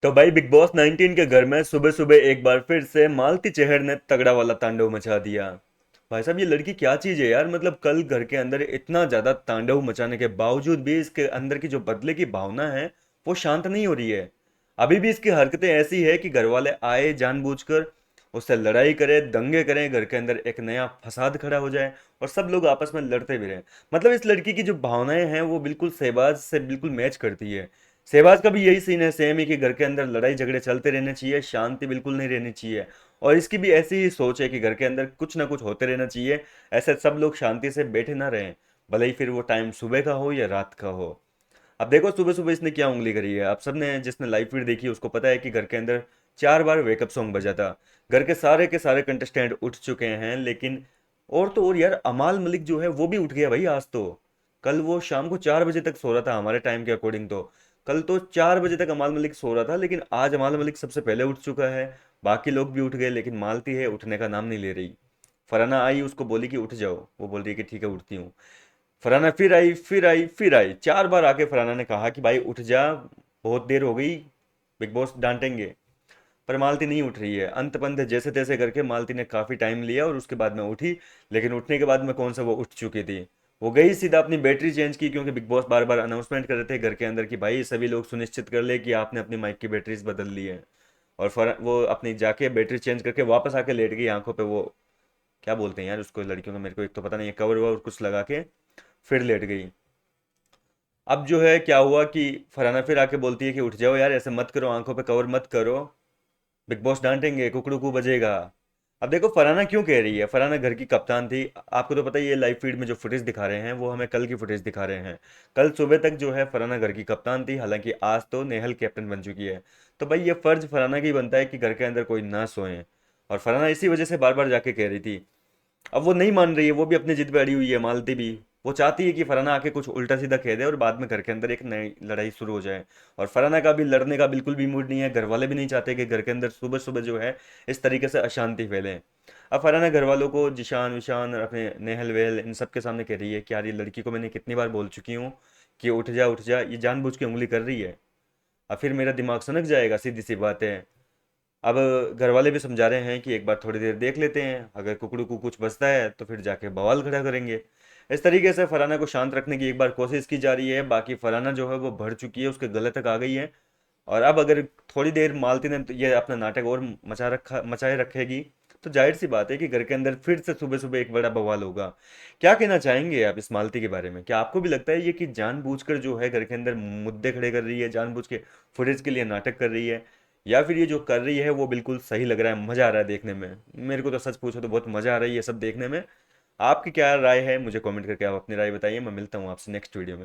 तो भाई big boss 19 के घर में सुबह सुबह एक बार फिर से मालती चेहर ने तगड़ा वाला तांडव मचा दिया। भाई साहब ये लड़की क्या चीज है यार, मतलब कल घर के अंदर इतना ज्यादा तांडव मचाने के बावजूद भी इसके अंदर की जो बदले की भावना है वो शांत नहीं हो रही है। अभी भी इसकी हरकतें ऐसी है कि घर वाले आए जानबूझकर उससे लड़ाई करे, दंगे करें, घर के अंदर एक नया फसाद खड़ा हो जाए और सब लोग आपस में लड़ते भी रहें। मतलब इस लड़की की जो भावनाएं हैं वो बिल्कुल शहबाज से बिल्कुल मैच करती है। शहबाज का भी यही सीन है सेम ही कि घर के अंदर लड़ाई झगड़े चलते रहने चाहिए, शांति बिल्कुल नहीं रहनी चाहिए। और इसकी भी ऐसी ही सोच है कि घर के अंदर कुछ ना कुछ होते रहना चाहिए, ऐसे सब लोग शांति से बैठे ना रहें, भले ही फिर वो टाइम सुबह का हो या रात का हो। अब देखो सुबह सुबह इसने क्या उंगली करी है। आप सबने जिसने लाइव फीड देखी उसको पता है कि घर के अंदर 4 बार वेकअप सॉन्ग बजा था। घर के सारे कंटेस्टेंट उठ चुके हैं, लेकिन और तो और यार अमाल मलिक जो है वो भी उठ गया भाई आज तो। कल वो शाम को 4 बजे तक सो रहा था हमारे टाइम के अकॉर्डिंग तो। कल तो 4 बजे तक अमाल मलिक सो रहा था, लेकिन आज अमाल मलिक सबसे पहले उठ चुका है। बाकी लोग भी उठ गए, लेकिन मालती है उठने का नाम नहीं ले रही। फराना आई, उसको बोली कि उठ जाओ, वो बोल रही है कि ठीक है उठती हूँ। फरहाना फिर आई, फिर आई, फिर आई, 4 बार आके फरहाना ने कहा कि भाई उठ जा, बहुत देर हो गई, बिग बॉस डांटेंगे। पर मालती नहीं उठ रही है। अंत पंत जैसे तैसे करके मालती ने काफ़ी टाइम लिया और उसके बाद में उठी। लेकिन उठने के बाद में कौन सा वो उठ चुकी थी। वो गई सीधा अपनी बैटरी चेंज की, क्योंकि बिग बॉस बार बार अनाउंसमेंट कर रहे थे घर के अंदर कि भाई सभी लोग सुनिश्चित कर ले कि आपने अपनी माइक की बैटरीज बदल ली है। और वो अपनी जाके बैटरी चेंज करके वापस आके लेट गई, आंखों पे वो क्या बोलते हैं यार उसको लड़कियों का, मेरे को एक तो पता नहीं है, कवर ववर कुछ लगा के फिर लेट गई। अब जो है क्या हुआ कि फरहाना फिर आके बोलती है कि उठ जाओ यार, ऐसे मत करो, आंखों पे कवर मत करो, बिग बॉस डांटेंगे, कुकड़ू कू बजेगा। अब देखो फरहाना क्यों कह रही है, फरहाना घर की कप्तान थी। आपको तो पता ही है लाइव फीड में जो फुटेज दिखा रहे हैं वो हमें कल की फुटेज दिखा रहे हैं। कल सुबह तक जो है फरहाना घर की कप्तान थी, हालांकि आज तो नेहल कैप्टन बन चुकी है। तो भाई ये फर्ज फरहाना की बनता है कि घर के अंदर कोई ना सोए। और फरहाना इसी वजह से बार बार जाके कह रही थी। अब वो नहीं मान रही है, वो भी अपनी जिद पे अड़ी हुई है, मालती भी। वो चाहती है कि फरहाना आके कुछ उल्टा सीधा कह दे और बाद में घर के अंदर एक नई लड़ाई शुरू हो जाए। और फरहाना का भी लड़ने का बिल्कुल भी मूड नहीं है, घर वाले भी नहीं चाहते कि घर के अंदर सुबह सुबह जो है इस तरीके से अशांति फैले। अब फरहाना घर वालों को, जिशान विशान और अपने नेहल वेहल इन सब के सामने कह रही है कि यार ये लड़की को मैंने कितनी बार बोल चुकी हूँ कि उठ जा उठ जा, ये जानबूझ के उंगली कर रही है। अब फिर मेरा दिमाग सनक जाएगा, सीधी सी बात है। अब घर वाले भी समझा रहे हैं कि एक बार थोड़ी देर देख लेते हैं, अगर कुकड़ू को कुछ बचता है तो फिर जाके बवाल खड़ा करेंगे। इस तरीके से फरहाना को शांत रखने की एक बार कोशिश की जा रही है। बाकी फरहाना जो है वो बढ़ चुकी है, उसके गले तक आ गई है। और अब अगर थोड़ी देर मालती ने तो ये अपना नाटक और मचाए रखेगी, तो जाहिर सी बात है कि घर के अंदर फिर से सुबह सुबह एक बड़ा बवाल होगा। क्या कहना चाहेंगे आप इस मालती के बारे में? क्या आपको भी लगता है ये कि जानबूझकर जो है घर के अंदर मुद्दे खड़े कर रही है, जानबूझ के फुटेज के लिए नाटक कर रही है, या फिर ये जो कर रही है वो बिल्कुल सही लग रहा है, मजा आ रहा है देखने में? मेरे को तो सच पूछो तो बहुत मजा आ रही है सब देखने में। आपकी क्या राय है, मुझे कमेंट करके आप अपनी राय बताइए। मैं मिलता हूँ आपसे नेक्स्ट वीडियो में।